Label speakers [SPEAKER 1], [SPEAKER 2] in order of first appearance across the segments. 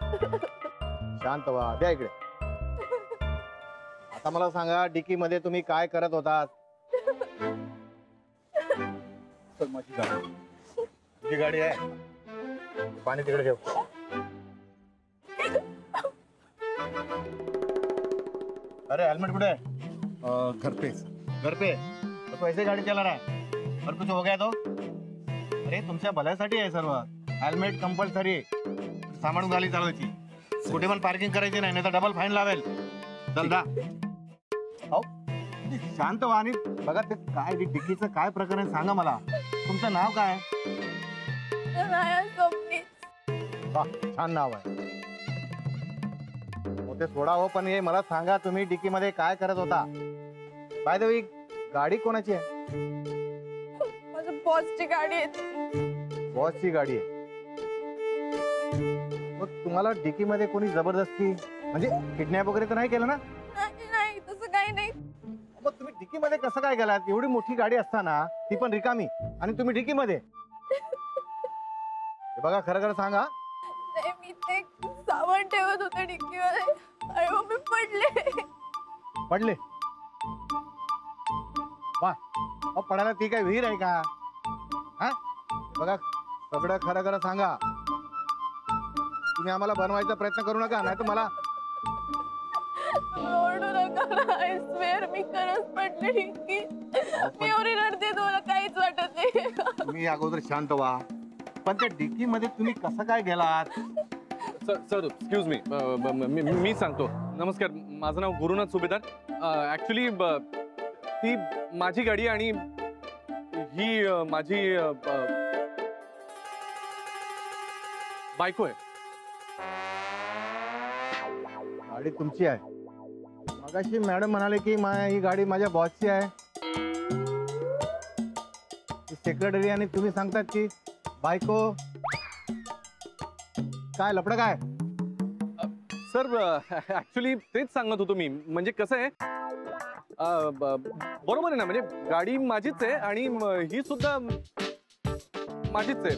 [SPEAKER 1] शांत व्हा, द्या इकडे. आता मला सांगा, डिकी मध्ये तुम्ही काय करत होतात? माझी गाडी, तुझी गाडी आहे. पाणी तिकडे ठेव. अरे हेल्मेट कुठे आहे?
[SPEAKER 2] घर पे.
[SPEAKER 1] घर पे? तो पैसे गाडी चला रहा है और कुछ हो गया तो? अरे तुमच्या भल्यासाठी आहे सर्व. हेल्मेट कंपल्सरी, सामान गाडी चालवायची, कुठे पण पार्किंग करायची नाही, तर डबल फाईन लावेल. चल दा. शांत व्हा आणि बघा ते काय डिकीचं काय प्रकरण सांगा मला. तुमचं नाव काय? छान नाव आहे. ते सोडा हो, पण हे मला सांगा तुम्ही डिकी मध्ये काय करत होता? बाय द वे, गाडी कोणाची आहे?
[SPEAKER 3] माझ्या बॉसची गाडी आहे.
[SPEAKER 1] बॉसची गाडी आहे? मग तुम्हाला डिकी मध्ये कोणी जबरदस्ती म्हणजे किडनॅप वगैरे तर नाही केलं ना?
[SPEAKER 3] नाही, तसं काही नाही.
[SPEAKER 1] मग तुम्ही डिकी मध्ये कसं काय गेलात? एवढी मोठी गाडी असताना, ती पण रिकामी, आणि तुम्ही डिकी मध्ये? बघा खरं खरं सांगा.
[SPEAKER 3] मी ते सामान ठेवत होते डिक्कीमध्ये आणि मग मी पडले.
[SPEAKER 1] पडले? वा, पडायला ती काय विहीर आहे का? हा बघा, सगळं खरं खरं सांगा. तुम्ही आम्हाला बनवायचा प्रयत्न करू नका, नाही तर मला
[SPEAKER 3] ओरडू नका. आय स्वेअर मी खरंच पडले डिक्की. मी एवढी रडते, तुला काहीच वाटत नाही.
[SPEAKER 1] तुम्ही अगोदर शांत व्हा. पण त्या डिकी मध्ये तुम्ही कसं काय गेलात?
[SPEAKER 4] सर एक्सक्यूज मी, मी सांगतो. नमस्कार, माझं नाव गुरुनाथ सुभेदार. ॲक्च्युली ती माझी गाडी आणि ही माझी बायको आहे.
[SPEAKER 1] गाडी तुमची आहे? मगाशी मॅडम म्हणाले की ही गाडी माझ्या बॉसची आहे. सेक्रेटरी आणि तुम्ही सांगतात की बायको. काय लफडं काय?
[SPEAKER 4] सर ॲक्च्युली तेच सांगत होतो मी. म्हणजे कसं आहे, बरोबर आहे ना, म्हणजे गाडी माझीच आहे आणि ही सुद्धा माझीच आहे.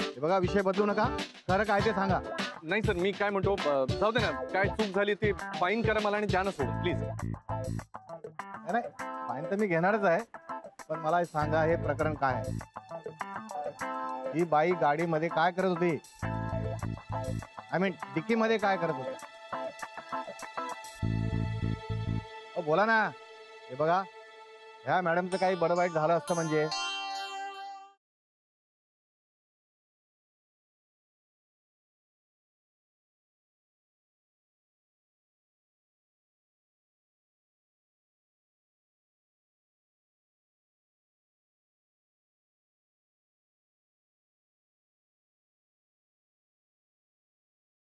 [SPEAKER 1] हे बघा, विषय बदलू नका, खरं काय ते सांगा.
[SPEAKER 4] नाही सर, मी काय म्हणतो, जाऊ दे ना, काय चूक झाली ती फाईन करा मला आणि द्या ना सोडून प्लीज.
[SPEAKER 1] नाही, फाईन तर मी घेणारच आहे, पण मला सांगा हे प्रकरण काय आहे? ही बाई गाडीमध्ये काय करत होती? आय मीन डिक्की मध्ये काय करत होती? बोला ना. हे बघा, ह्या मॅडमचं काही बडं वाईट झालं असतं म्हणजे